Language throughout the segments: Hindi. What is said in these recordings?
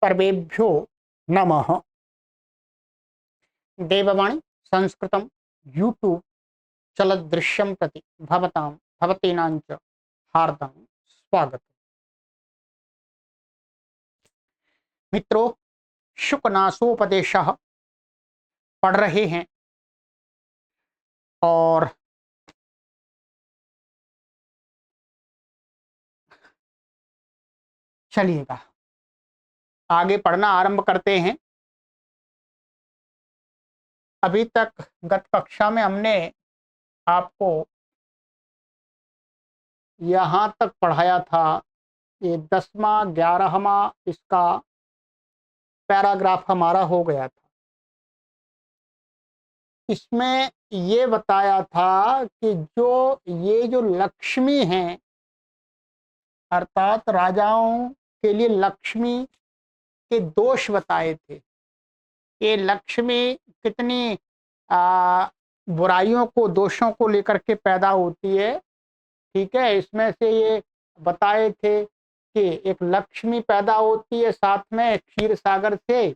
सर्वेभ्यो नमः। देववाणी संस्कृतं यूट्यूब चलदृश्यं प्रति भवतीनां च हार्दं स्वागतम्। मित्रों, शुकनासोपदेशः पढ़ रहे हैं और चलिएगा आगे पढ़ना आरंभ करते हैं। अभी तक गत कक्षा में हमने आपको यहाँ तक पढ़ाया था, ये 10वां 11वां इसका पैराग्राफ हमारा हो गया था। इसमें ये बताया था कि ये जो लक्ष्मी हैं, अर्थात राजाओं के लिए लक्ष्मी के दोष बताए थे। ये लक्ष्मी कितनी बुराइयों को, दोषों को लेकर के पैदा होती है। ठीक है, इसमें से ये बताए थे कि एक लक्ष्मी पैदा होती है, साथ में क्षीर सागर से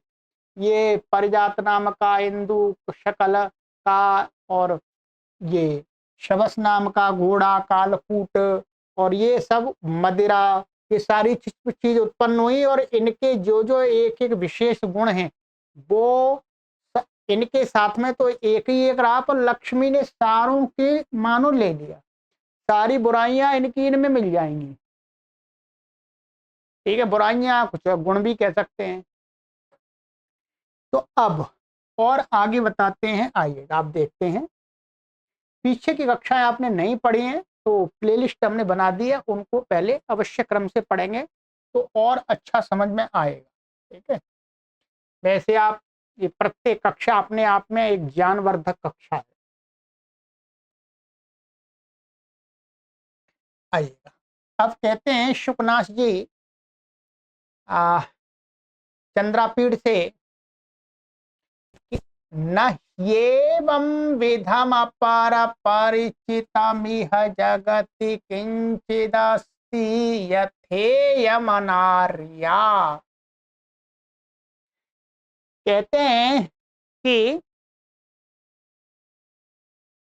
ये परिजात नाम का, इंदु शकल का, और ये शवस नाम का घोड़ा, कालकूट, और ये सब मदिरा, ये सारी चीज उत्पन्न हुई। और इनके जो जो एक एक विशेष गुण हैं वो इनके साथ में तो एक ही एक रहा, पर लक्ष्मी ने सारों के मानो ले लिया। सारी बुराइयां इनमें मिल जाएंगी। ठीक है, बुराइयां कुछ गुण भी कह सकते हैं। तो अब और आगे बताते हैं, आइए आप देखते हैं। पीछे की कक्षाएं आपने नहीं पढ़ी हैं तो प्लेलिस्ट हमने बना दी है, उनको पहले अवश्य क्रम से पढ़ेंगे तो और अच्छा समझ में आएगा। ठीक है, वैसे आप ये प्रत्येक कक्षा अपने आप में एक ज्ञानवर्धक कक्षा है। आइएगा, अब कहते हैं शुकनाश जी चंद्रापीठ से, न येवं विधम अपार परिचितमिह जगति किंचिदस्ति यथेयमनार्या। कहते हैं कि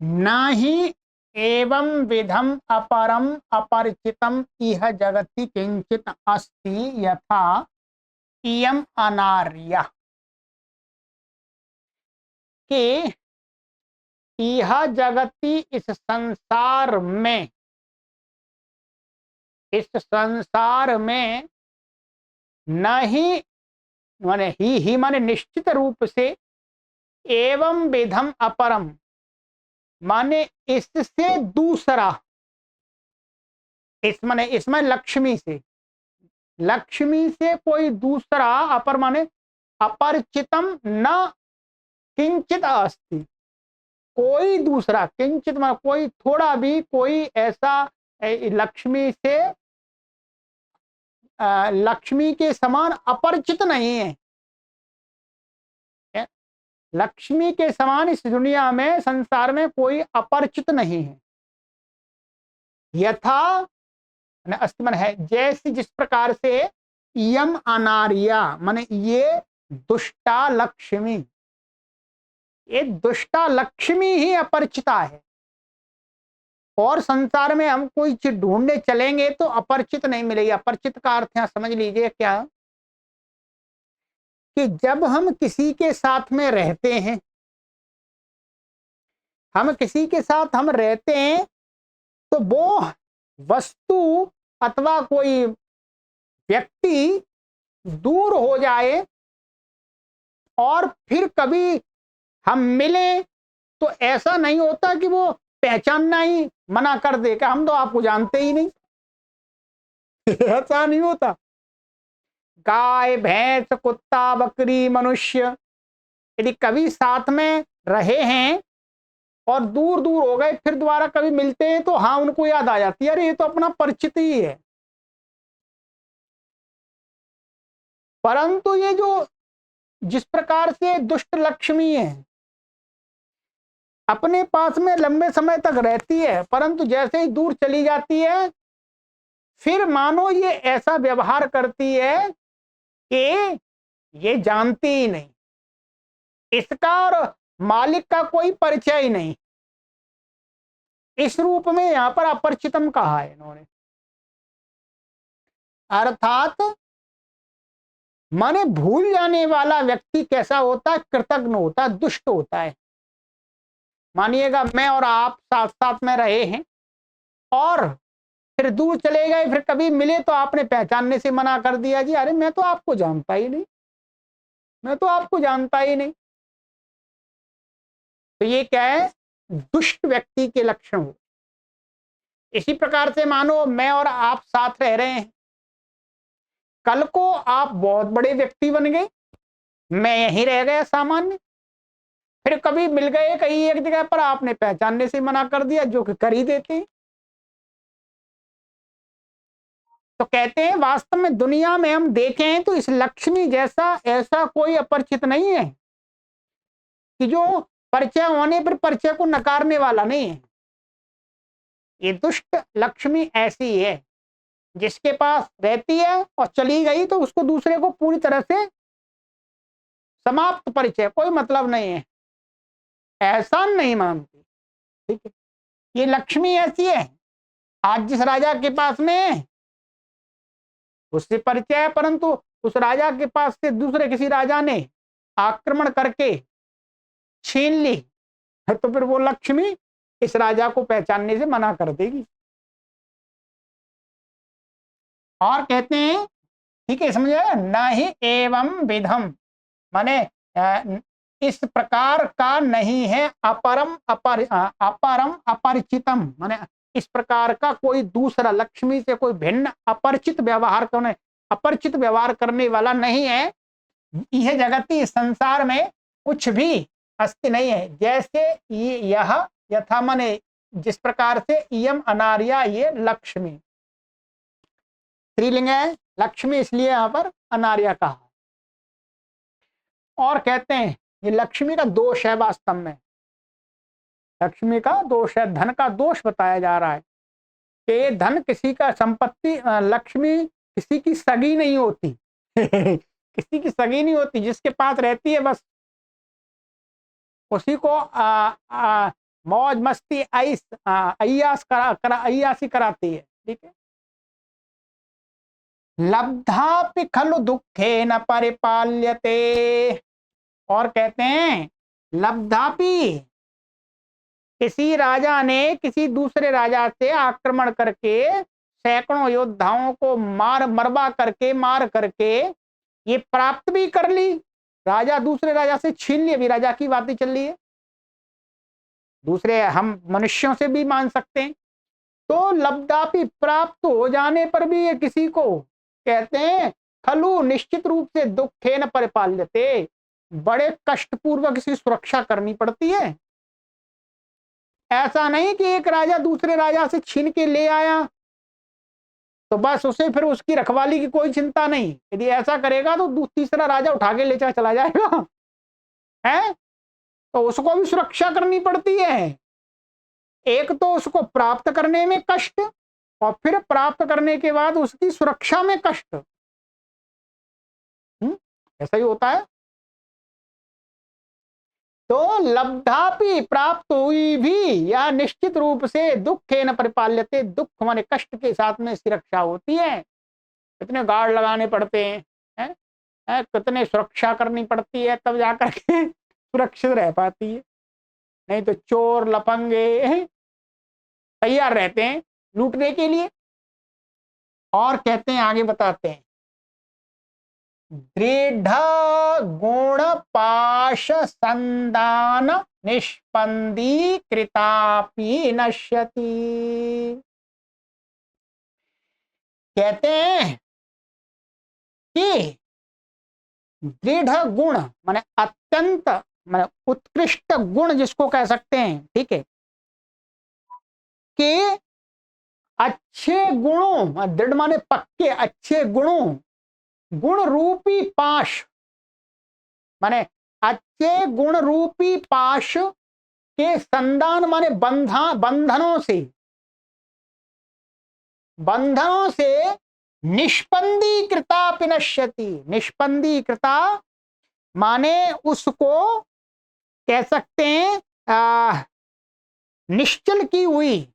न ही एवं विधम अपरम अपरिचितम इह जगति किंचित अस्ति यथा इयम अनार्या। कि यह जगति, इस संसार में नहीं माने ही माने निश्चित रूप से, एवं विधम अपरम माने इससे दूसरा, इसमें लक्ष्मी से कोई दूसरा, अपर माने अपरिचितम न किंचित अस्ति, कोई दूसरा, किंचित माने कोई थोड़ा भी, कोई ऐसा लक्ष्मी से लक्ष्मी के समान अपरिचित नहीं है। लक्ष्मी के समान इस दुनिया में, संसार में कोई अपरिचित नहीं है। यथा अस्ति मन है, जैसे जिस प्रकार से यम अनार्या माने ये दुष्टा लक्ष्मी, ये दुष्टा लक्ष्मी ही अपरिचिता है। और संसार में हम कोई चीज ढूंढने चलेंगे तो अपरिचित नहीं मिलेगी। अपरिचित का अर्थ यहां समझ लीजिए क्या, कि जब हम किसी के साथ में रहते हैं, हम रहते हैं तो वो वस्तु अथवा कोई व्यक्ति दूर हो जाए और फिर कभी हम मिले तो ऐसा नहीं होता कि वो पहचानना ही मना कर दे कि हम तो आपको जानते ही नहीं। ऐसा नहीं होता। गाय, भैंस, कुत्ता, बकरी, मनुष्य यदि कभी साथ में रहे हैं और दूर दूर हो गए, फिर दोबारा कभी मिलते हैं तो हाँ, उनको याद आ जाती है, अरे ये तो अपना परिचित ही है। परंतु ये जो जिस प्रकार से दुष्ट लक्ष्मी है, अपने पास में लंबे समय तक रहती है, परंतु जैसे ही दूर चली जाती है फिर मानो ये ऐसा व्यवहार करती है कि ये जानती ही नहीं, इसका और मालिक का कोई परिचय ही नहीं। इस रूप में यहां पर अपरिचितम कहा है इन्होंने। अर्थात माने भूल जाने वाला व्यक्ति कैसा होता है, कृतज्ञ होता है, दुष्ट होता है। मानिएगा मैं और आप साथ साथ में रहे हैं और फिर दूर चले गए, फिर कभी मिले तो आपने पहचानने से मना कर दिया, जी अरे मैं तो आपको जानता ही नहीं, मैं तो आपको जानता ही नहीं। तो ये क्या है, दुष्ट व्यक्ति के लक्षण हो। इसी प्रकार से मानो मैं और आप साथ रह रहे हैं, कल को आप बहुत बड़े व्यक्ति बन गए, मैं यहीं रह गया सामान्य, फिर कभी मिल गए कहीं एक जगह पर, आपने पहचानने से मना कर दिया, जो कि कर ही देते हैं। तो कहते हैं वास्तव में दुनिया में हम देखें तो इस लक्ष्मी जैसा ऐसा कोई अपरिचित नहीं है कि जो परिचय होने पर परिचय को नकारने वाला नहीं है। ये दुष्ट लक्ष्मी ऐसी है जिसके पास रहती है और चली गई तो उसको दूसरे को पूरी तरह से समाप्त परिचय, कोई मतलब नहीं है, एहसान नहीं मानती। ठीक है, ये लक्ष्मी ऐसी है। आज जिस राजा के पास में उससे परिचय है, परंतु उस राजा के पास से दूसरे किसी राजा ने आक्रमण करके छीन ली, तो फिर वो लक्ष्मी इस राजा को पहचानने से मना कर देगी। और कहते हैं, ठीक है समझे, न ही एवं विधम, माने इस प्रकार का नहीं है अपरम अपरिचितम, माने इस प्रकार का कोई दूसरा लक्ष्मी से कोई भिन्न अपरिचित व्यवहार करने, अपरिचित व्यवहार करने वाला नहीं है। यह जगती संसार में कुछ भी अस्ति नहीं है। जैसे यह यथा, माने जिस प्रकार से इयम अनार्या, ये लक्ष्मी स्त्रीलिंग है, लक्ष्मी इसलिए यहां पर अनार्या कहा। और कहते हैं ये लक्ष्मी का दोष है, वास्तव में लक्ष्मी का दोष है, धन का दोष बताया जा रहा है कि धन किसी का संपत्ति, लक्ष्मी किसी की सगी नहीं होती किसी की सगी नहीं होती, जिसके पास रहती है बस उसी को मौज मस्ती अय्यासी कराती है। ठीक है, लब्धापि खलु दुखे न परिपाल्यते। और कहते हैं लब्धापि, किसी राजा ने किसी दूसरे राजा से आक्रमण करके सैकड़ों योद्धाओं को मरवा करके, मार करके ये प्राप्त भी कर ली, राजा दूसरे राजा से छीन ली। अभी राजा की बातें चल रही है, दूसरे हम मनुष्यों से भी मान सकते हैं। तो लब्धापि, प्राप्त हो जाने पर भी ये किसी को कहते हैं खलु, निश्चित रूप से दुखे न परिपाल्यते, बड़े कष्टपूर्वक इसकी सुरक्षा करनी पड़ती है। ऐसा नहीं कि एक राजा दूसरे राजा से छीन के ले आया तो बस उसे फिर उसकी रखवाली की कोई चिंता नहीं, यदि ऐसा करेगा तो तीसरा राजा उठा के ले चला जाएगा, है तो उसको भी सुरक्षा करनी पड़ती है। एक तो उसको प्राप्त करने में कष्ट, और फिर प्राप्त करने के बाद उसकी सुरक्षा में कष्ट। ऐसा ही होता है। तो लब्धापि, प्राप्त हुई भी या निश्चित रूप से दुखे न परिपाल्यते, दुख माने कष्ट के साथ में सुरक्षा होती है। कितने गार्ड लगाने पड़ते हैं, कितने सुरक्षा करनी पड़ती है, तब जाकर के सुरक्षित रह पाती है। नहीं तो चोर लफंगे तैयार रहते हैं लूटने के लिए। और कहते हैं, आगे बताते हैं, दृढ़ गुण पाश संदान निष्पंदी कृतापि नश्यति। कहते हैं कि दृढ़ गुण माने अत्यंत, माने उत्कृष्ट गुण जिसको कह सकते हैं, ठीक है, कि अच्छे गुणों, दृढ़ माने पक्के अच्छे गुणों, गुण रूपी पाश माने अच्छे गुण रूपी पाश के संदान माने बंधनों से निष्पंदीकृता पिनश्यति। निष्पंदीकृता माने उसको कह सकते हैं निश्चल की हुई।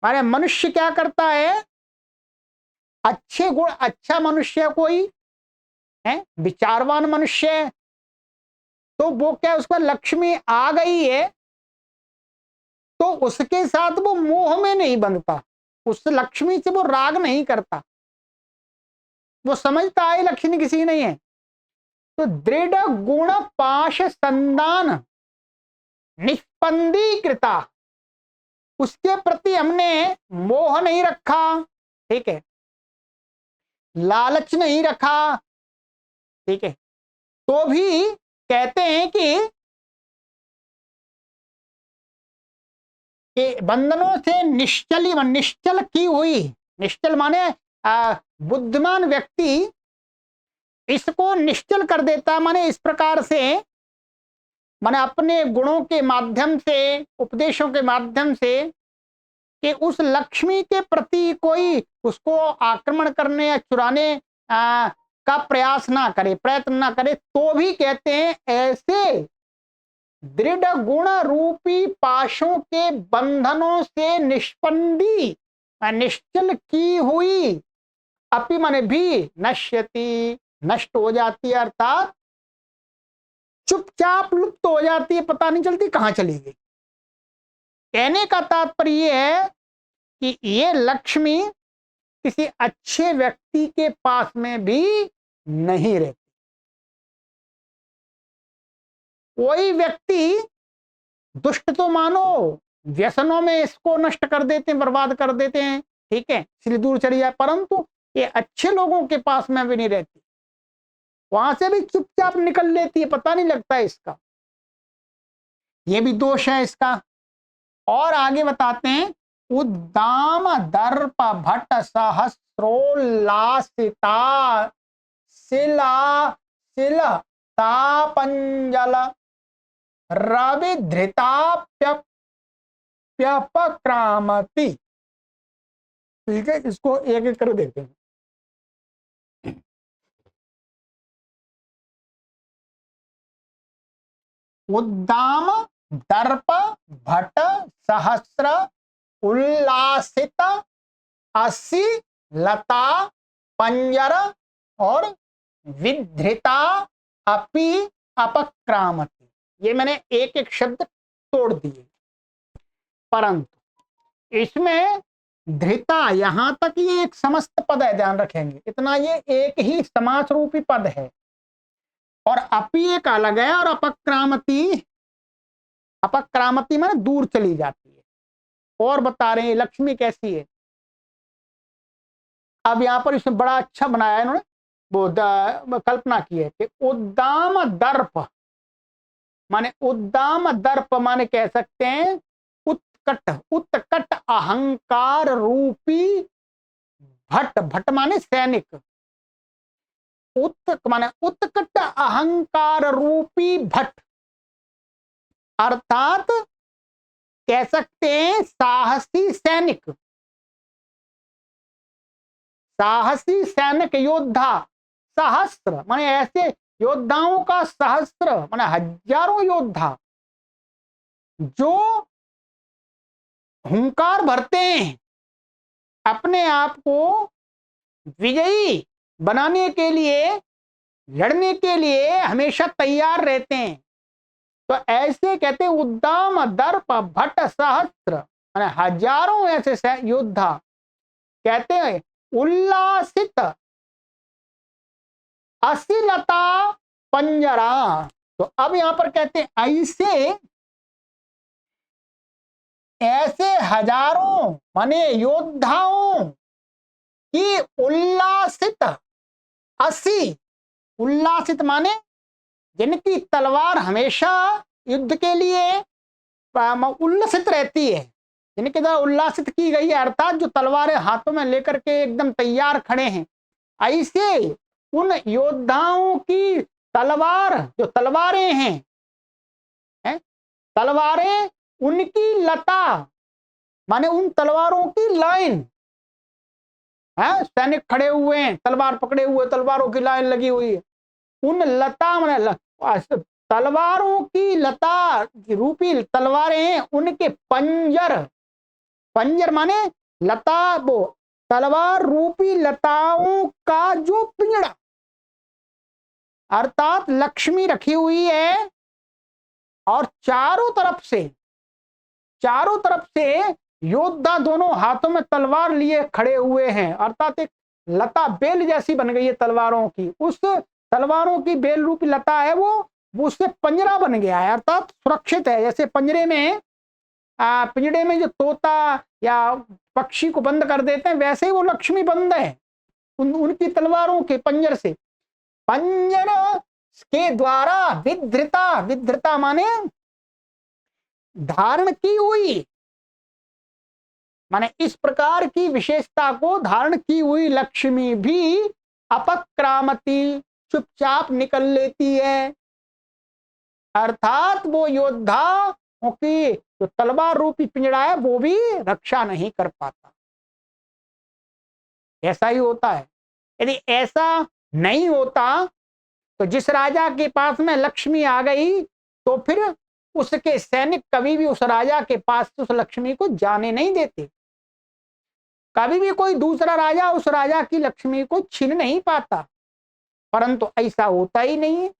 माने मनुष्य क्या करता है, अच्छे गुण, अच्छा मनुष्य कोई है, विचारवान मनुष्य है, तो वो क्या, उस पर लक्ष्मी आ गई है तो उसके साथ वो मोह में नहीं बंधता, उस लक्ष्मी से वो राग नहीं करता, वो समझता है लक्ष्मी किसी नहीं है। तो दृढ़ गुण पाश संदान निष्पंदीकृता, उसके प्रति हमने मोह नहीं रखा, ठीक है, लालच नहीं रखा, ठीक है, तो भी कहते हैं कि बंधनों से निश्चल की हुई। निश्चल माने बुद्धिमान व्यक्ति इसको निश्चल कर देता, माने इस प्रकार से, माने अपने गुणों के माध्यम से, उपदेशों के माध्यम से, कि उस लक्ष्मी के प्रति कोई उसको आक्रमण करने या चुराने का प्रयास ना करे, प्रयत्न ना करे, तो भी कहते हैं ऐसे दृढ़ गुण रूपी पाशों के बंधनों से निष्पंदी, निश्चल की हुई, अपि माने भी, नश्यति, नष्ट हो जाती है, अर्थात चुपचाप लुप्त हो जाती है, पता नहीं चलती कहां चली गई। कहने का तात्पर्य यह है कि ये लक्ष्मी किसी अच्छे व्यक्ति के पास में भी नहीं रहती। कोई व्यक्ति दुष्ट तो मानो व्यसनों में इसको नष्ट कर देते हैं, बर्बाद कर देते हैं, ठीक है, इसलिए दूर चली जाए, परंतु ये अच्छे लोगों के पास में भी नहीं रहती, वहां से भी चुपचाप निकल लेती है, पता नहीं लगता है इसका, ये भी दोष है इसका। और आगे बताते हैं, उद्दाम दर्प भट्ट सहस्रोल्लासिता शिला शिल तापंजल रविधृताप्यपक्रामति। ठीक है, इसको एक एक कर देते हैं। उद्दाम दर्प भट्ट सहस्र उल्लासित अस्सी लता पंजर और विधृता अपि अपक्रामति। ये मैंने एक एक शब्द तोड़ दिए, परंतु इसमें धृता यहां तक ये एक समस्त पद है, ध्यान रखेंगे, इतना ये एक ही समास रूपी पद है, और अपि एक अलग है, और अपक्रामती, अपक्रामती माने दूर चली जाती है। और बता रहे हैं लक्ष्मी कैसी है। अब यहां पर इसमें बड़ा अच्छा बनाया है इन्होंने, वो कल्पना की है कि उद्दाम दर्प माने, उद्दाम दर्प माने कह सकते हैं उत्कट अहंकार रूपी भट्ट, भट्ट माने सैनिक, माने उत्कट अहंकार रूपी भट्ट, अर्थात कह सकते हैं साहसी सैनिक, साहसी सैनिक योद्धा, सहस्त्र माने ऐसे योद्धाओं का सहस्त्र माने हजारों योद्धा जो हुंकार भरते हैं, अपने आप को विजयी बनाने के लिए, लड़ने के लिए हमेशा तैयार रहते हैं। तो ऐसे कहते हैं उद्दाम दर्प भट्ट सहस्त्र माने हजारों ऐसे योद्धा, कहते हैं उल्लासित असीलता पंजरा। तो अब यहां पर कहते हैं ऐसे हजारों माने योद्धाओं की उल्लासित, असी उल्लासित माने जिनकी तलवार हमेशा युद्ध के लिए उल्लसित रहती है, जिनके द्वारा उल्लासित की गई है, अर्थात जो तलवारें हाथों में लेकर के एकदम तैयार खड़े हैं, ऐसे उन योद्धाओं की तलवार, जो तलवारें हैं, तलवारें उनकी लता माने उन तलवारों की लाइन, है, सैनिक खड़े हुए हैं, तलवार पकड़े हुए, तलवारों की लाइन लगी हुई है। उन लता तलवारों की लता रूपी तलवारें, उनके पंजर, पंजर माने लता, वो तलवार रूपी लताओं का जो पिंजड़ा, अर्थात लक्ष्मी रखी हुई है और चारों तरफ से योद्धा दोनों हाथों में तलवार लिए खड़े हुए हैं, अर्थात एक लता बेल जैसी बन गई है तलवारों की। उस तलवारों की बेल रूपी लता है वो उससे पंजरा बन गया है, अर्थात सुरक्षित है। जैसे पिंजड़े में जो तोता या पक्षी को बंद कर देते हैं, वैसे ही वो लक्ष्मी बंद है उनकी तलवारों के पंजर से। पंजर के द्वारा विधृता, विधृता माने धारण की हुई, माने इस प्रकार की विशेषता को धारण की हुई लक्ष्मी भी अपक्रामती, चुपचाप निकल लेती है, अर्थात वो योद्धा की जो तलवार रूपी पिंजड़ा है वो भी रक्षा नहीं कर पाता। ऐसा ही होता है। यदि ऐसा नहीं होता तो जिस राजा के पास में लक्ष्मी आ गई तो फिर उसके सैनिक कभी भी उस राजा के पास उस लक्ष्मी को जाने नहीं देते, कभी भी कोई दूसरा राजा उस राजा की लक्ष्मी को छीन नहीं पाता। परंतु ऐसा होता ही नहीं है।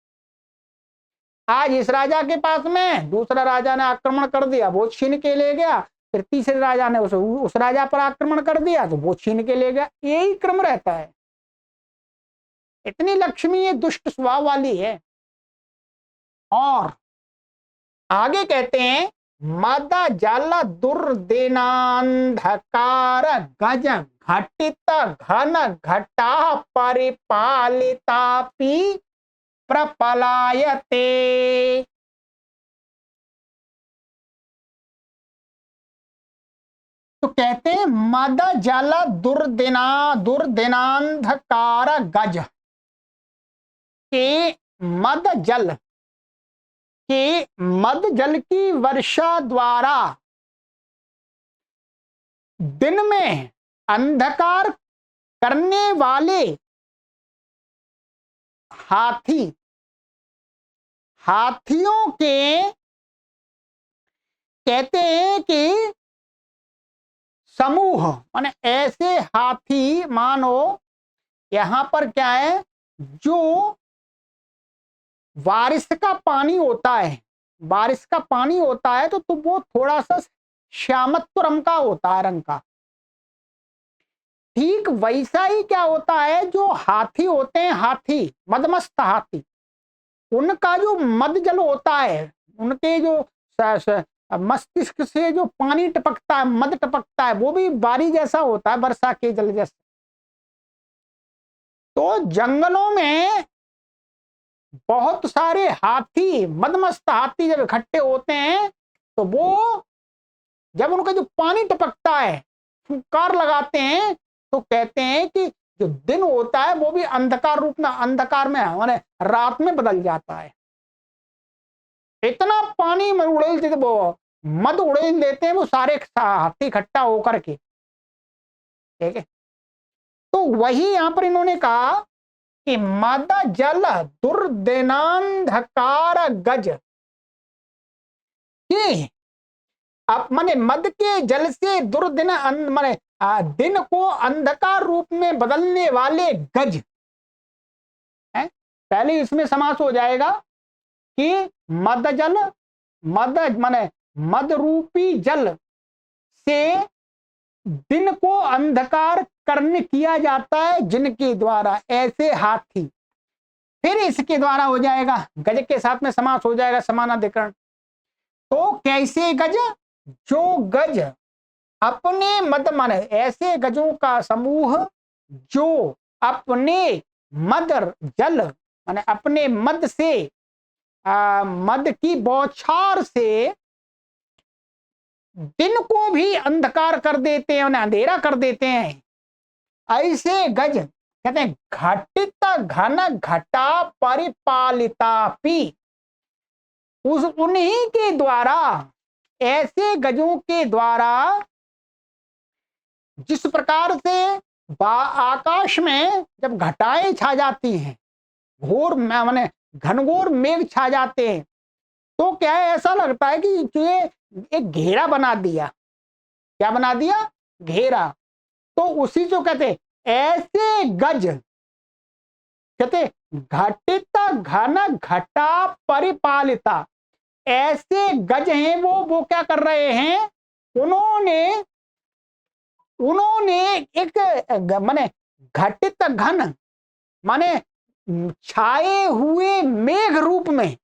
आज इस राजा के पास में दूसरा राजा ने आक्रमण कर दिया, वो छीन के ले गया, फिर तीसरे राजा ने उस राजा पर आक्रमण कर दिया तो वो छीन के ले गया, यही क्रम रहता है। इतनी लक्ष्मी ये दुष्ट स्वभाव वाली है। और आगे कहते हैं मद जल दुर्दिनांधकार गज घटित घन घटा परिपालितापि प्रपलायते। तो कहते हैं मद जल दुर्दिनांधकार गज के मद जल की वर्षा द्वारा दिन में अंधकार करने वाले हाथियों के कहते हैं कि समूह, माने ऐसे हाथी, मानो यहां पर क्या है, जो बारिश का पानी होता है, बारिश का पानी होता है तो वो थोड़ा सा श्यामत्व रंग का होता है, रंग का। ठीक वैसा ही क्या होता है, जो हाथी होते हैं, हाथी मदमस्त हाथी, उनका जो मद जल होता है, उनके जो मस्तिष्क से जो पानी टपकता है, मद टपकता है, वो भी बारी जैसा होता है, वर्षा के जल जैसा। तो जंगलों में बहुत सारे हाथी, मदमस्त हाथी जब इकट्ठे होते हैं तो वो जब उनका जो पानी टपकता है, फुंकार लगाते हैं, तो कहते हैं कि जो दिन होता है वो भी अंधकार रूप में, अंधकार में माने रात में बदल जाता है। इतना पानी में उड़ेल देते, वो मद उड़ेल देते हैं वो सारे हाथी इकट्ठा होकर के, ठीक है। तो वही यहां पर इन्होंने कहा कि मद जल दुर्दिनांधकार गज, कि अब माने मद के जल से दुर्दिन, माने दिन को अंधकार रूप में बदलने वाले गज है। पहले इसमें समास हो जाएगा कि मद जल, मद माने मद रूपी जल से दिन को अंधकार करने किया जाता है जिनके द्वारा ऐसे हाथी। फिर इसके द्वारा हो जाएगा, गज के साथ में समास हो जाएगा, समानाधिकरण। तो कैसे गज, जो गज अपने मद, माने ऐसे गजों का समूह जो अपने मद जल, माने अपने मद से, मद की बौछार से दिन को भी अंधकार कर देते हैं, उन्हें अंधेरा कर देते हैं, ऐसे गज कहते हैं घटित घन घटा परिपालितापि। उन्हीं के द्वारा, ऐसे गजों के द्वारा जिस प्रकार से आकाश में जब घटाएं छा जाती हैं, घोर माने घनघोर मेघ छा जाते हैं, तो क्या है, ऐसा लगता है कि ये एक घेरा बना दिया। क्या बना दिया? घेरा। तो उसी को कहते ऐसे गज, कहते घटित घन घटा परिपालिता। ऐसे गज हैं वो क्या कर रहे हैं, उन्होंने एक माने घटित घन माने छाए हुए मेघ रूप में,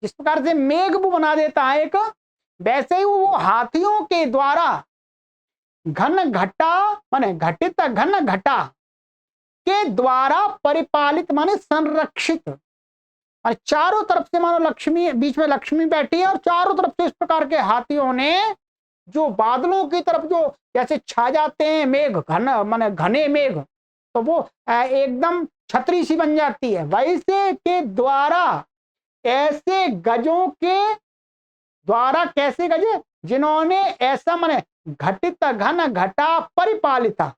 जिस प्रकार से मेघ वो बना देता है एक, वैसे ही वो हाथियों के द्वारा घन घटा माने घटित घन घटा के द्वारा परिपालित माने संरक्षित, और चारों तरफ से मानो लक्ष्मी, बीच में लक्ष्मी बैठी है और चारों तरफ से इस प्रकार के हाथियों ने जो बादलों की तरफ जो जैसे छा जाते हैं मेघ, घन माने घने मेघ, तो वो एकदम छतरी सी बन जाती है, वैसे के द्वारा ऐसे गजों के द्वारा, कैसे गज, जिन्होंने ऐसा माने घटित घन घटा परिपालिता।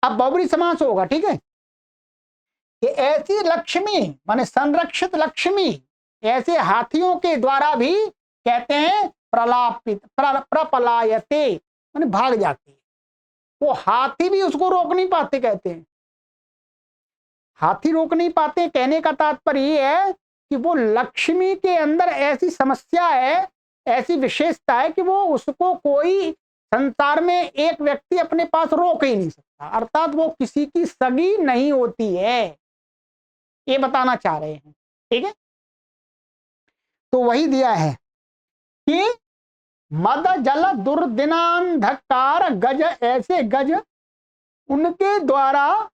अब बहुब्रीहि समास होगा, ठीक है, कि ऐसी लक्ष्मी माने संरक्षित लक्ष्मी ऐसे हाथियों के द्वारा भी कहते हैं प्रलापित प्रपलायते माने भाग जाती है। वो हाथी भी उसको रोक नहीं पाते, कहते हैं हाथी रोक नहीं पाते। कहने का तात्पर्य ये है कि वो लक्ष्मी के अंदर ऐसी समस्या है, ऐसी विशेषता है कि वो उसको कोई संसार में एक व्यक्ति अपने पास रोक ही नहीं सकता, अर्थात वो किसी की सगी नहीं होती है, ये बताना चाह रहे हैं। ठीक है, तो वही दिया है कि मद जल दुर्दिनांधकार गज, ऐसे गज उनके द्वारा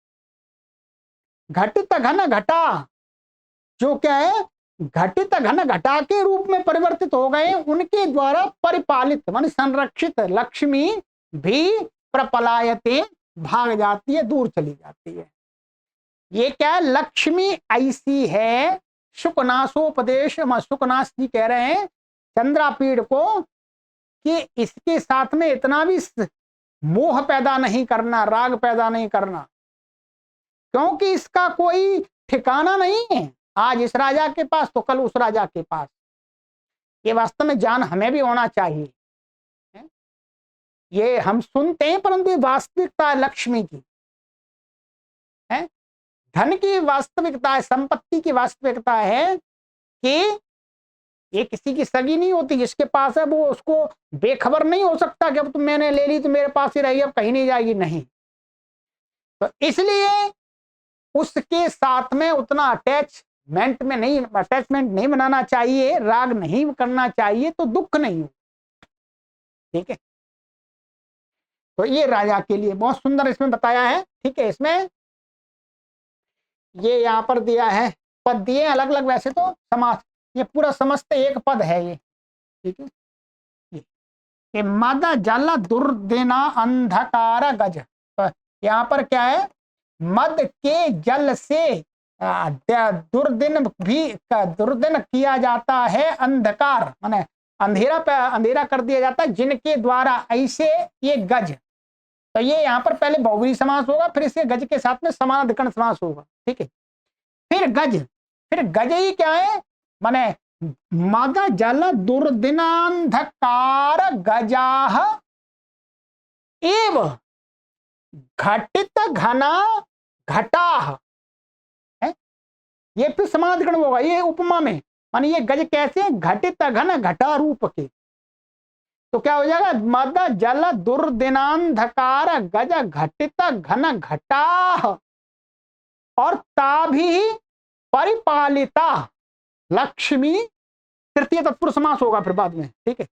घटित घन घटा, जो क्या है घटित घन घटा के रूप में परिवर्तित हो गए, उनके द्वारा परिपालित माने संरक्षित लक्ष्मी भी प्रपलायते भाग जाती है, दूर चली जाती है। ये क्या है, लक्ष्मी ऐसी है। शुकनाशोपदेश, शुकनाश जी कह रहे हैं चंद्रापीड़ को कि इसके साथ में इतना भी मोह पैदा नहीं करना, राग पैदा नहीं करना, क्योंकि इसका कोई ठिकाना नहीं है। आज इस राजा के पास तो कल उस राजा के पास। ये वास्तव में ज्ञान हमें भी होना चाहिए। ये हम सुनते हैं, परंतु वास्तविकता है लक्ष्मी की है, धन की वास्तविकता है, संपत्ति की वास्तविकता है कि ये किसी की सगी नहीं होती। जिसके पास है वो उसको बेखबर नहीं हो सकता कि अब तुम मैंने ले ली तो मेरे पास ही रहेगी, अब कहीं नहीं जाएगी, नहीं। तो इसलिए उसके साथ में उतना अटैचमेंट नहीं बनाना चाहिए, राग नहीं करना चाहिए, तो दुख नहीं हो। ठीक है, तो ये राजा के लिए बहुत सुंदर इसमें बताया है। ठीक है, इसमें ये यहाँ पर दिया है, पद दिए अलग अलग, वैसे तो समास, ये पूरा समस्त एक पद है ये। ठीक है, ये मद जल दुर्दिना अंधकार गज, तो यहाँ पर क्या है, मद के जल से दुर्दिन किया जाता है, अंधकार माने अंधेरा कर दिया जाता है, जिनके द्वारा ऐसे ये गज। तो ये यहाँ पर पहले बहुब्रीहि समास होगा, फिर इसे गज के साथ में समानाधिकरण समास होगा। ठीक है, फिर गज ही क्या है, माने मद जल दुर्दिनांधकार गजाह एव घटित घना घटाह है, ये फिर समानाधिकरण होगा, ये उपमा में, माने ये गज कैसे, घटित घन घटा रूप के। तो क्या हो जाएगा, मद जल दुर्दिनांधकार गज घटित घन घटाह और ताभी परिपालिता लक्ष्मी, तृतीय तत्पुरुष समास होगा फिर बाद में। ठीक है,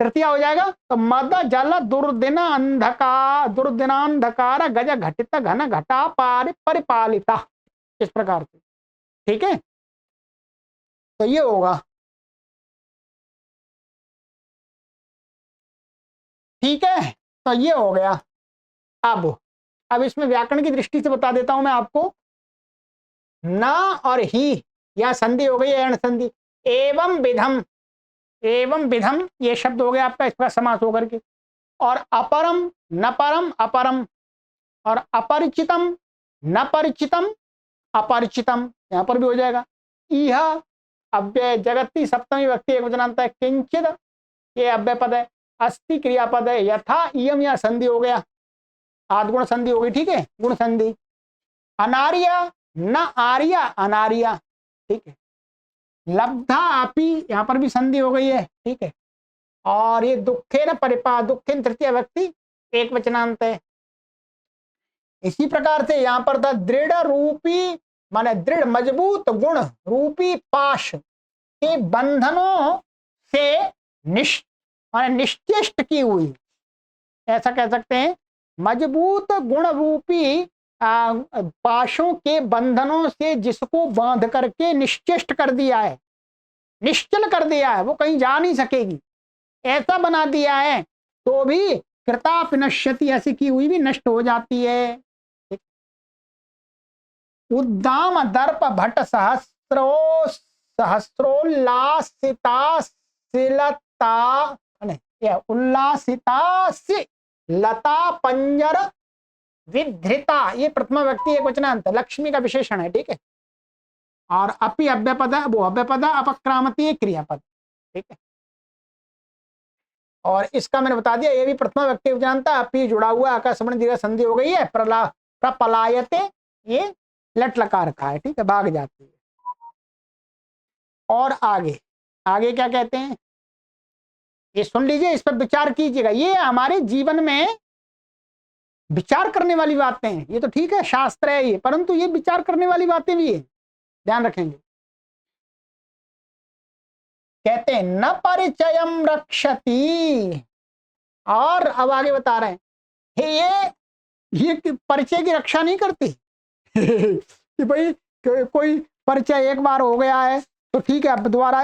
तृतीय हो जाएगा, तो मद जल दुर्दिनांधकार गज घटित घन घटा परिपालिता, इस प्रकार से। ठीक है, तो ये होगा। ठीक है, तो ये हो गया। अब इसमें व्याकरण की दृष्टि से बता देता हूं मैं आपको। ना और ही या संधि हो गई, अण संधि, एवं विधम ये शब्द हो गया आपका, इसका समास होकर के। और अपरम न परम अपरम, और अपरिचितम, न परिचितम, अपरिचितम, यहां पर भी हो जाएगा। यह अव्यय जगती सप्तमी व्यक्ति एक वचनांत है। किंचित ये अव्यय पद है। अस्ति क्रियापद है। यथा इयम या संधि हो गया, आद्गुण संधि हो गई, ठीक है, गुण संधि। अनार्या न आर्या, अनार्या, ठीक है। लब्धा अपि, यहां पर भी संधि हो गई है, ठीक है। और ये दुखे न परिपा, दुखे तृतीय व्यक्ति एक वचनांत है। इसी प्रकार से यहां पर था दृढ़ रूपी, माने दृढ़ मजबूत गुण रूपी पाश के बंधनों से निश्चेष्ट की हुई, ऐसा कह सकते हैं। मजबूत गुण रूपी पाशों के बंधनों से जिसको बांध करके निश्चेष्ट कर दिया है, निश्चल कर दिया है, वो कहीं जा नहीं सकेगी, ऐसा बना दिया है, तो भी कृताप नश्यति, ऐसी की हुई भी नष्ट हो जाती है। उद्दाम दर्प भट्ट सहस्रोल्लासिता शिलता, उल्लासिता लता पंजर विधृता, ये प्रथमा व्यक्ति एक वचनांत लक्ष्मी का विशेषण है, ठीक है। और अपि अव्यपद, वो अव्यपद, अपक्रामती क्रियापद, ठीक है। और इसका मैंने बता दिया, ये भी प्रथमा व्यक्ति वचनांत, अपि जुड़ा हुआ आकाशवाणी दीर्घ संधि हो गई है। प्रपलायते ये लट लकार का है, ठीक है, भाग जाती है। और आगे आगे क्या कहते हैं, ये सुन लीजिए, इस पर विचार कीजिएगा। ये हमारे जीवन में विचार करने वाली बातें हैं। ये तो ठीक है, शास्त्र है ये, परंतु ये विचार करने वाली बातें भी है, ध्यान रखेंगे। कहते हैं न परिचयम रक्षति, और अब आगे बता रहे हैं ये परिचय की रक्षा नहीं करती कि भाई कोई परिचय एक बार हो गया है तो ठीक है, अब दोबारा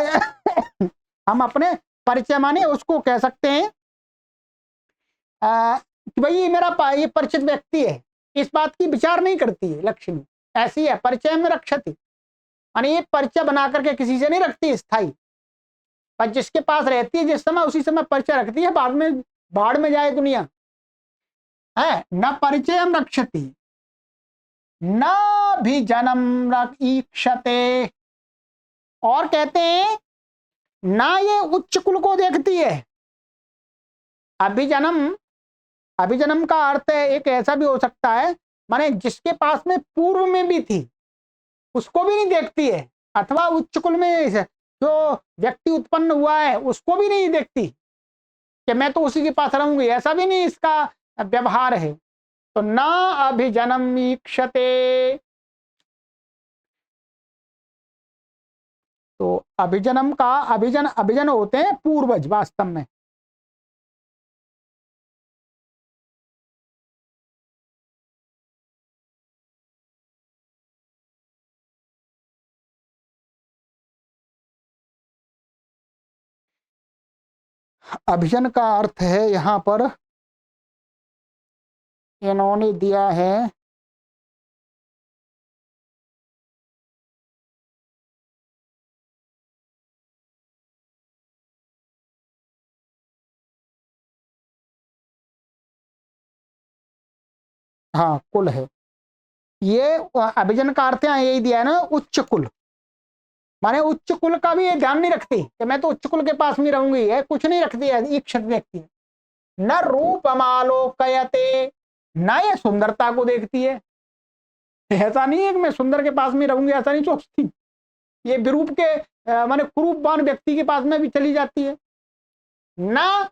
हम अपने परिचय माने उसको कह सकते हैं कि भाई ये मेरा ये परिचित व्यक्ति है, इस बात की विचार नहीं करती है लक्ष्मी, ऐसी है। परिचय में रक्षति माने ये परिचय बना करके किसी से नहीं रखती स्थायी, पर जिसके पास रहती है जिस समय उसी समय परिचय रखती है, बाद में बाढ़ में जाए दुनिया है। न परिचयम रक्षति न भी जन्म ईक्षते, और कहते हैं ना ये उच्च कुल को देखती है। अभिजनम, अभिजनम का अर्थ है एक ऐसा भी हो सकता है, माने जिसके पास में पूर्व में भी थी उसको भी नहीं देखती है, अथवा उच्च कुल में जो व्यक्ति उत्पन्न हुआ है उसको भी नहीं देखती कि मैं तो उसी के पास रहूंगी, ऐसा भी नहीं इसका व्यवहार है। तो ना अभिजनम ईक्षते, तो अभिजनम का अभिजन होते हैं पूर्वज वास्तव में। अभिजन का अर्थ है यहां पर इन्होंने दिया है हाँ कुल है, ये अभिजन का अर्थ यही दिया है ना, उच्च कुल, माने उच्च कुल का भी ये ध्यान नहीं रखती कि मैं तो उच्च कुल के पास में रहूंगी, है कुछ नहीं रखती है ईक्षित व्यक्ति। न रूपमालोकयते, न ये सुंदरता को देखती है, ऐसा नहीं है कि मैं सुंदर के पास में रहूंगी, ऐसा नहीं सोचती, ये विरूप के माने कुरूपवान व्यक्ति के पास में भी चली जाती है। न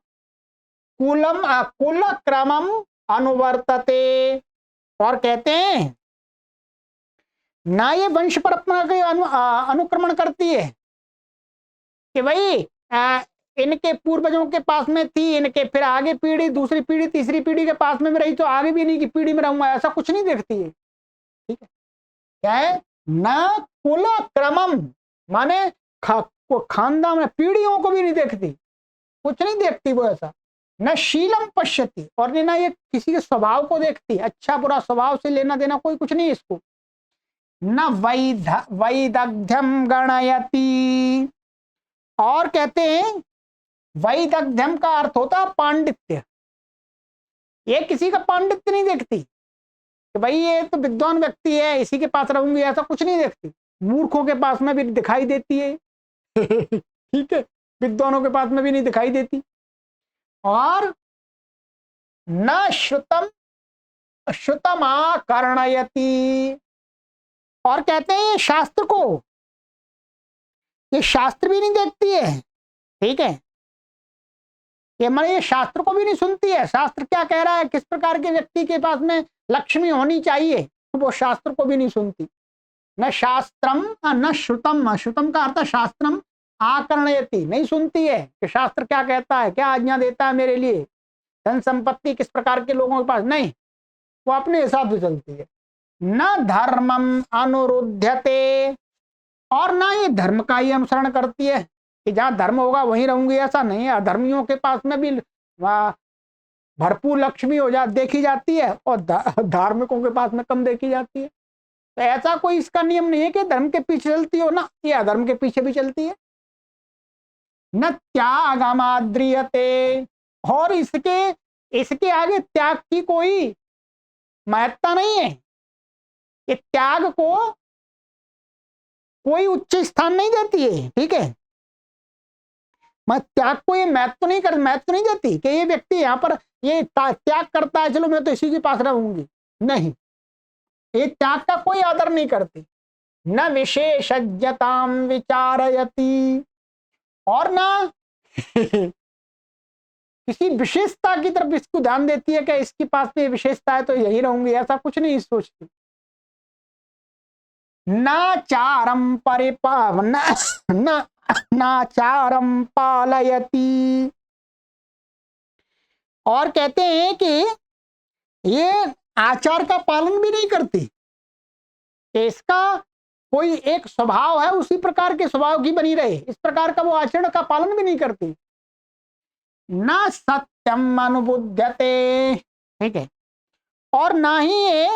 कुलम कुल क्रमम अनुवर्तते, और कहते हैं ना ये वंश परंपरा के अनुक्रमण करती है कि भाई इनके पूर्वजों के पास में थी, इनके फिर आगे पीढ़ी, दूसरी पीढ़ी, तीसरी पीढ़ी के पास में रही तो आगे भी नहीं की पीढ़ी में रहूंगा, ऐसा कुछ नहीं देखती है, ठीक है। क्या है ना कुल क्रमम, माने खानदान में पीढ़ियों को भी नहीं देखती, कुछ नहीं देखती वो ऐसा। न शीलम पश्यति, और ना ये किसी के स्वभाव को देखती, अच्छा बुरा स्वभाव से लेना देना कोई कुछ नहीं इसको। न वैदग्ध्यम गणयति, और कहते हैं वैदग्ध्यम का अर्थ होता पांडित्य, ये किसी का पांडित्य नहीं देखती, कि भाई ये तो विद्वान व्यक्ति है, इसी के पास रहूंगी, ऐसा कुछ नहीं देखती। मूर्खों के पास में भी दिखाई देती है ठीक है, विद्वानों के पास में भी नहीं दिखाई देती। और न श्रुतम श्रुतमाकर्णयति, और कहते हैं ये शास्त्र को, ये शास्त्र भी नहीं देखती है, ठीक है, ये मैंने ये शास्त्र को भी नहीं सुनती है। शास्त्र क्या कह रहा है, किस प्रकार के व्यक्ति के पास में लक्ष्मी होनी चाहिए, तो वो शास्त्र को भी नहीं सुनती। न शास्त्रम न श्रुतम, श्रुतम का अर्थ शास्त्रम आकर्णयति, नहीं सुनती है कि शास्त्र क्या कहता है, क्या आज्ञा देता है मेरे लिए, धन संपत्ति किस प्रकार के लोगों के पास, नहीं, वो अपने हिसाब से चलती है। न धर्मम अनुरुध्यते, और ना ये धर्म का ही अनुसरण करती है कि जहां धर्म होगा वहीं रहूंगी, ऐसा नहीं है। अधर्मियों के पास में भी भरपूर लक्ष्मी हो जा देखी जाती है और धार्मिकों के पास में कम देखी जाती है। तो ऐसा कोई इसका नियम नहीं है कि धर्म के पीछे चलती हो ना, ये अधर्म के पीछे भी चलती है। न त्यागमाद्रियते, और इसके आगे त्याग की कोई महत्ता नहीं है, ये त्याग को कोई उच्च स्थान नहीं देती है, ठीक है, मैं त्याग को ये महत्व नहीं देती कि ये व्यक्ति यहाँ पर ये त्याग करता है, चलो मैं तो इसी के पास रहूंगी, नहीं, ये त्याग का कोई आदर नहीं करती। न विशेषज्ञताम विचारयति, और ना किसी विशेषता की तरफ इसको ध्यान देती है कि इसके पास में विशेषता है तो यही रहूंगी, ऐसा कुछ नहीं सोचती। नाचारम परिपावन नाचारम पालयति, और कहते हैं कि ये आचार का पालन भी नहीं करती, इसका कोई एक स्वभाव है उसी प्रकार के स्वभाव की बनी रहे, इस प्रकार का वो आचरण का पालन भी नहीं करती। न सत्यम अनुबुध्यते, ठीक है, और ना ही ये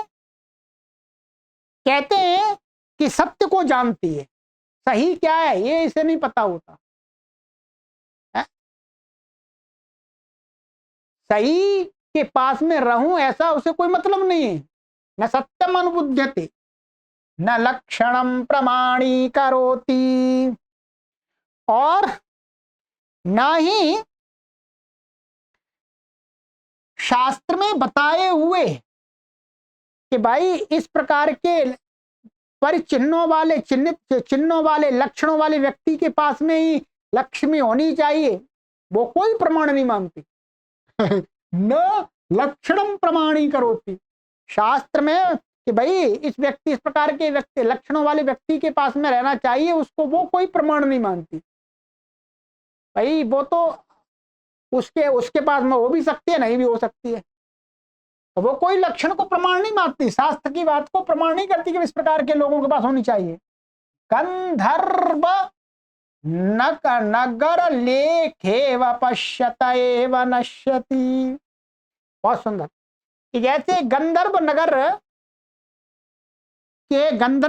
कहते हैं कि सत्य को जानती है, सही क्या है ये इसे नहीं पता होता है? सही के पास में रहूं ऐसा उसे कोई मतलब नहीं है। न सत्यम अनुबुध्यते न लक्षणम प्रमाणीकरोति, और ना ही शास्त्र में बताए हुए कि भाई इस प्रकार के परिचिन्हों वाले चिन्हों वाले लक्षणों वाले व्यक्ति के पास में ही लक्ष्मी होनी चाहिए, वो कोई प्रमाण नहीं मानती न लक्षणम प्रमाणीकरोति, शास्त्र में कि भाई इस प्रकार के व्यक्ति लक्षणों वाले व्यक्ति के पास में रहना चाहिए, उसको वो कोई प्रमाण नहीं मानती। भाई वो तो उसके पास में हो भी सकती है, नहीं भी हो सकती है, तो वो कोई लक्षण को प्रमाण नहीं मानती, शास्त्र की बात को प्रमाण नहीं करती कि इस प्रकार के लोगों के पास होनी चाहिए। गंधर्व नगर लेखे व पश्यत एव नश्यति, बहुत सुंदर, कि जैसे गंधर्व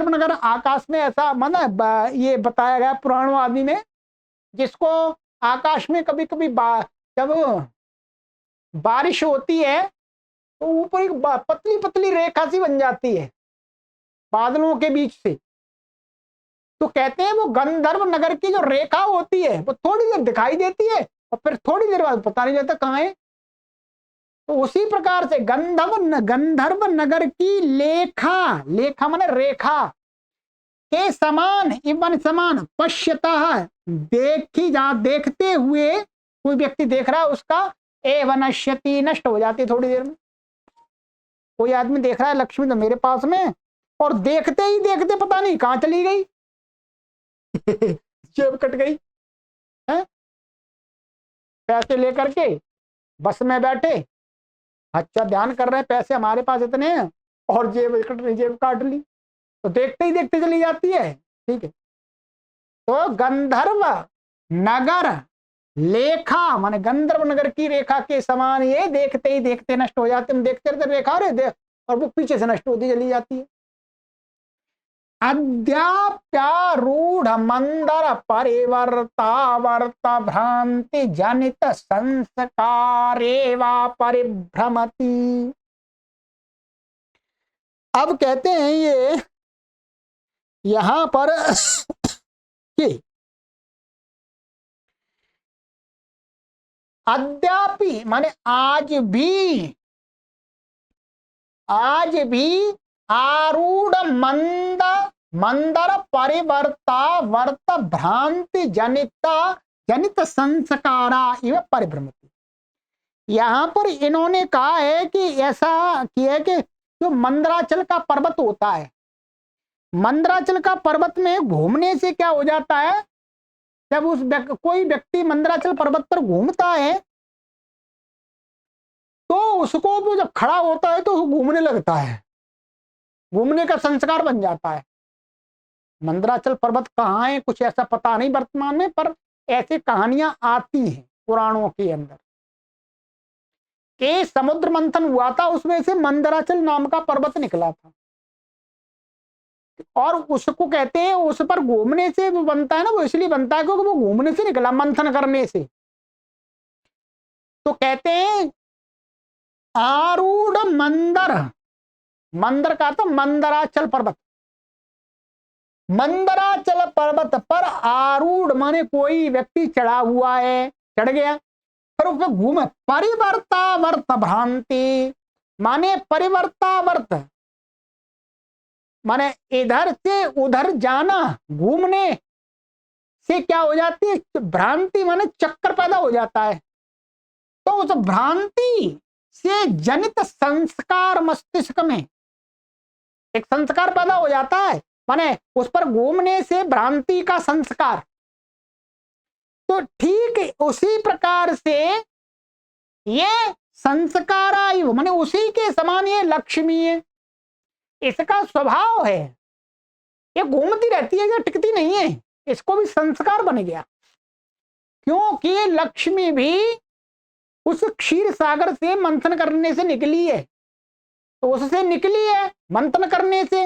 नगर आकाश में, ऐसा मतलब ये बताया गया पुराणों आदि में, जिसको आकाश में कभी कभी जब बारिश होती है तो ऊपर एक पतली पतली रेखा सी बन जाती है बादलों के बीच से, तो कहते हैं वो गंधर्व नगर की जो रेखा होती है वो थोड़ी देर दिखाई देती है और फिर थोड़ी देर बाद पता नहीं जाता कहाँ है। तो उसी प्रकार से गंधर्व नगर की लेखा माने रेखा के समान पश्यतः, देखते हुए कोई व्यक्ति देख रहा है उसका, एव नश्यति, नष्ट हो जाती है थोड़ी देर में। कोई आदमी देख रहा है लक्ष्मी तो मेरे पास में, और देखते ही देखते पता नहीं कहां चली गई जेब कट गई है, पैसे लेकर के बस में बैठे, अच्छा ध्यान कर रहे हैं पैसे हमारे पास इतने हैं, और जेब काट ली, तो देखते ही देखते चली जाती है, ठीक है। तो गंधर्व नगर लेखा माने गंधर्व नगर की रेखा के समान ये देखते ही देखते नष्ट हो जाते, हम देखते रहते रेखा और वो पीछे से नष्ट होती चली जाती है। अद्याप्यारूढ़ मंदर परिवर्तावर्त भ्रांति जनित संस्कारे वा परिभ्रमति, अब कहते हैं ये यहां पर कि अद्यापि माने आज भी आरूढ़ मंदर परिवर्ता वर्त भ्रांति जनित संस्कारा इव परिभ्रमति। यहां पर इन्होंने कहा है कि ऐसा किया कि जो मंदराचल का पर्वत होता है, मंदराचल का पर्वत में घूमने से क्या हो जाता है, जब कोई व्यक्ति मंदराचल पर्वत पर घूमता है तो उसको भी जब खड़ा होता है तो वो घूमने लगता है, घूमने का संस्कार बन जाता है। मंदराचल पर्वत कहाँ है कुछ ऐसा पता नहीं वर्तमान में, पर ऐसी कहानियां आती हैं पुराणों के अंदर कि समुद्र मंथन हुआ था, उसमें से मंदराचल नाम का पर्वत निकला था और उसको कहते हैं उस पर घूमने से वो बनता है ना, वो इसलिए बनता है क्योंकि वो घूमने से निकला, मंथन करने से। तो कहते हैं आरूढ़ मंदर का तो मंदराचल पर्वत, मंदराचल पर्वत पर आरूढ़ माने कोई व्यक्ति चढ़ा हुआ है, चढ़ गया, फिर उस पर घूमे, परिवर्तावर्त भ्रांति माने परिवर्तावर्त माने इधर से उधर जाना, घूमने से क्या हो जाती है, भ्रांति माने चक्कर पैदा हो जाता है। तो उस भ्रांति से जनित संस्कार मस्तिष्क में एक संस्कार पैदा हो जाता है, माने उस पर घूमने से भ्रांति का संस्कार। तो ठीक उसी प्रकार से ये संस्कार आयु माने उसी के समान ये लक्ष्मी है, इसका स्वभाव है, ये घूमती रहती है, ये टिकती नहीं है, इसको भी संस्कार बन गया। क्योंकि लक्ष्मी भी उस क्षीर सागर से मंथन करने से निकली है, तो उससे निकली है मंथन करने से,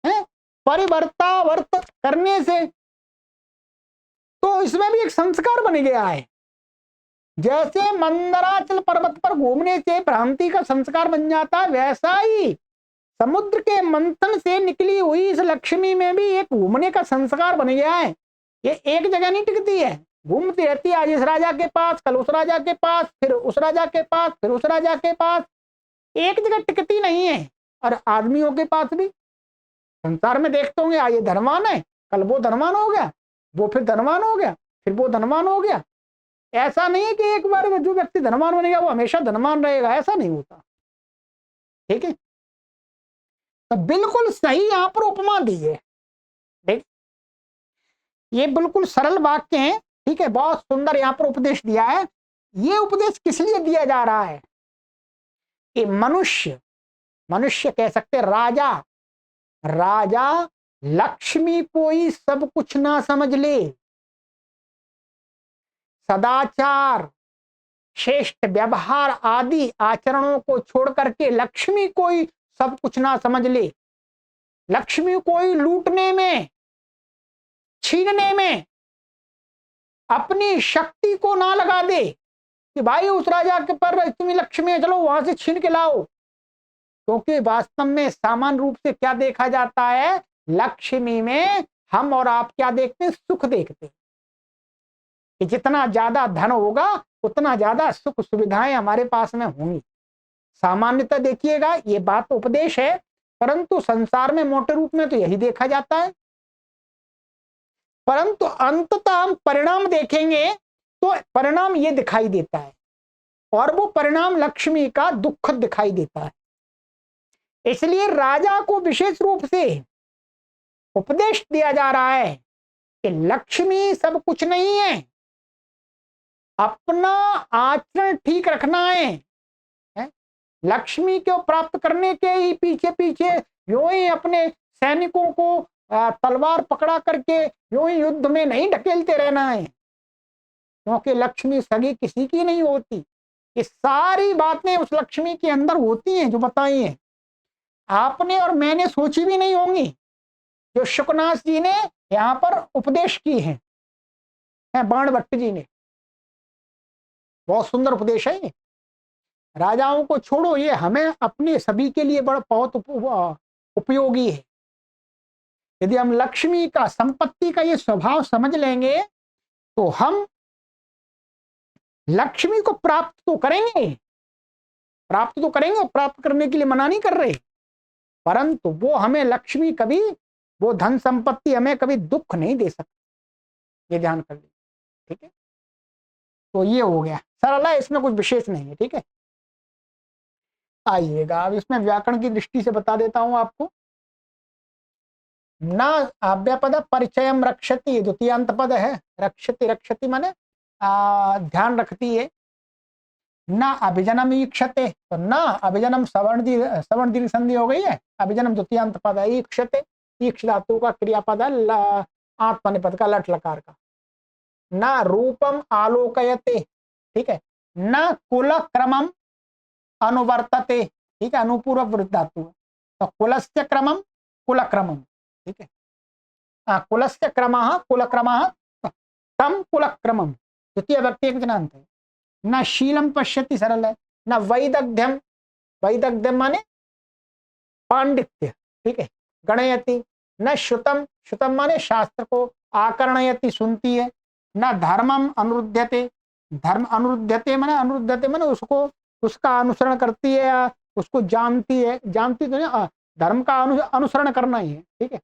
है परिवर्तावर्त करने से, तो इसमें भी एक संस्कार बन गया है। जैसे मंदराचल पर्वत पर घूमने से भ्रांति का संस्कार बन जाता है, वैसा ही समुद्र के मंथन से निकली हुई इस लक्ष्मी में भी एक घूमने का संस्कार बन गया है। ये एक जगह नहीं टिकती है, घूमती रहती है, आज इस राजा के पास, कल उस राजा के पास, फिर उस राजा के पास, फिर उस राजा के पास, एक जगह टिकती नहीं है। और आदमियों के पास भी संसार में देखते होंगे, आज ये धनवान है, कल वो धनवान हो गया, वो फिर धनवान हो गया, फिर वो धनवान हो गया। ऐसा नहीं है कि एक बार में जो व्यक्ति धनवान बनेगा वो हमेशा धनवान रहेगा, ऐसा नहीं होता। ठीक है, तो बिल्कुल सही यहां पर उपमा दी है। ठीक, ये बिल्कुल सरल वाक्य है, ठीक है, बहुत सुंदर यहां पर उपदेश दिया है। ये उपदेश किस लिए दिया जा रहा है कि मनुष्य कह सकते राजा लक्ष्मी को ही सब कुछ ना समझ ले, सदाचार श्रेष्ठ व्यवहार आदि आचरणों को छोड़ करके लक्ष्मी को ही सब कुछ ना समझ ले, लक्ष्मी को ही लूटने में, छीनने में अपनी शक्ति को ना लगा दे कि भाई उस राजा के पर इतनी लक्ष्मी है, चलो वहां से छीन के लाओ। क्योंकि वास्तव में सामान्य रूप से क्या देखा जाता है, लक्ष्मी में हम और आप क्या देखते हैं, सुख देखते हैं कि जितना ज्यादा धन होगा उतना ज्यादा सुख सुविधाएं हमारे पास में होंगी। सामान्यतः देखिएगा ये बात उपदेश है, परंतु संसार में मोटे रूप में तो यही देखा जाता है। परंतु अंततः हम परिणाम देखेंगे तो परिणाम ये दिखाई देता है, और वो परिणाम लक्ष्मी का दुख दिखाई देता है। इसलिए राजा को विशेष रूप से उपदेश दिया जा रहा है कि लक्ष्मी सब कुछ नहीं है, अपना आचरण ठीक रखना है। लक्ष्मी को प्राप्त करने के ही पीछे पीछे यूं ही अपने सैनिकों को तलवार पकड़ा करके यूं ही युद्ध में नहीं ढकेलते रहना है, क्योंकि लक्ष्मी सगी किसी की नहीं होती। ये सारी बातें उस लक्ष्मी के अंदर होती हैं जो बताई हैं, आपने और मैंने सोची भी नहीं होंगी, जो शुकनाथ जी ने यहाँ पर उपदेश की है, बाण भट्ट जी ने, बहुत सुंदर उपदेश है। राजाओं को छोड़ो, ये हमें अपने सभी के लिए बड़ा बहुत उपयोगी है। यदि हम लक्ष्मी का, संपत्ति का ये स्वभाव समझ लेंगे तो हम लक्ष्मी को प्राप्त तो करेंगे, प्राप्त तो करेंगे, प्राप्त करने के लिए मना नहीं कर रहे, परंतु वो हमें लक्ष्मी कभी, वो धन संपत्ति हमें कभी दुख नहीं दे सकती, ये ध्यान कर लीजिए। ठीक है, तो ये हो गया, सरल है, इसमें कुछ विशेष नहीं है। ठीक है, आइएगा अब इसमें व्याकरण की दृष्टि से बता देता हूं आपको। न अव्यपद परिचयम रक्षति, द्वितीयांत पद है, रक्षति, रक्षति माने ध्यान रखती है। न अभिजनम ईक्षते, तो न अभिजनम सवर्ण दीर्घ संधि हो गई है, अभिजनम द्वितीयांत पद है, ईक्षते, ईक्ष धातु का क्रियापद है, आत्मने पद का लट लकार का। न रूपम आलोकयते, ठीक है, न कुल क्रमम अनुवर्तते, ठीक है, अनुपूर्वक वृद्ध धातु, तो कुलस्य क्रमम कुल क्रमम, ठीक है, कुलस्य क्रमः कुल क्रमः तम कुल क्रमम, द्वितीय व्यक्ति एकवचनांत है। न शीलम पश्यति, सरल है। न वैदग्ध्यम, वैदग्ध्यम माने पांडित्य, ठीक है, गणयति। न श्रुतम, श्रुतम माने शास्त्र को आकर्णयति, सुनती है। न धर्मम अनुरुध्यते, धर्म अनुरुध्यते माने, अनुरुध्यते माने उसको, उसका अनुसरण करती है या उसको जानती है, जानती तो नहीं, धर्म का अनुसरण करना ही है। ठीक है।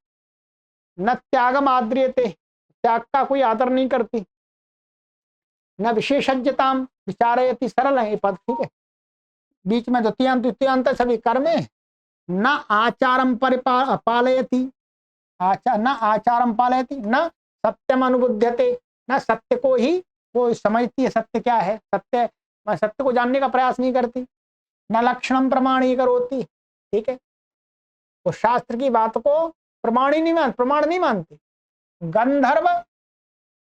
न त्यागम आद्रियते, त्याग का कोई आदर नहीं करती। न विशेषज्ञताम विचारयति, सरल है ये पद। ठीक है, बीच में द्वितीयांत तृतीयांत सभी कर्म है। न आचारम पालयति, न आचारम पालयति, न सत्यम अनुबुध्यते, न सत्य को ही वो समझती है, सत्य क्या है, सत्य, सत्य को जानने का प्रयास नहीं करती। न लक्षणम प्रमाणीकरोति, ठीक है, वो शास्त्र की बात को प्रमाण नहीं मानती। गंधर्व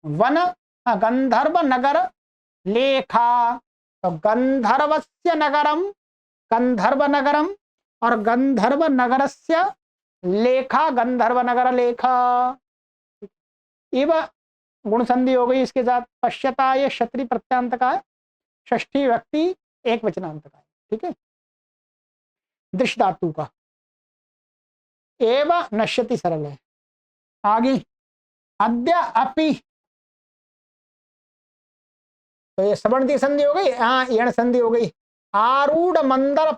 वन, गंधर्व नगर लेखा, तो गंधर्वस्य नगरम, गंधर्व नगरम और गंधर्व नगरस्य लेखा, गंधर्व नगर लेखा। इव गुण संधि हो गई इसके साथ। पश्यता, ये क्षत्रिय प्रत्यांत का है, षष्ठी व्यक्ति एक वचनांत का है। ठीक है, दृश्य धातु का। एव नश्यति, सरल है। आगे अद्य अपि, तो ये सवर्ण संधि हो गई, हाँ यण संधि हो गई। आरूढ़ मंदर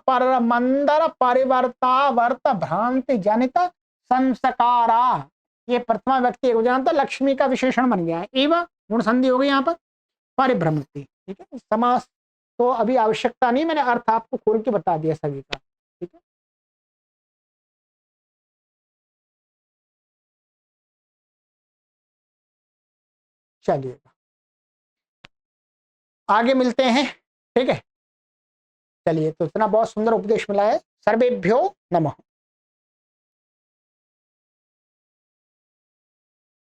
परिवर्तावर्त भ्रांति जनित संस्कारा, ये प्रथमा व्यक्ति एक जानता, लक्ष्मी का विशेषण बन गया है। एवं गुण संधि हो गई यहाँ पर। परिभ्रमति, ठीक है, समास तो अभी आवश्यकता नहीं, मैंने अर्थ आपको खोल के बता दिया सभी का। ठीक है, चलिएगा आगे मिलते हैं। ठीक है, चलिए, तो इतना बहुत सुंदर उपदेश मिला है। सर्वेभ्यो नमः।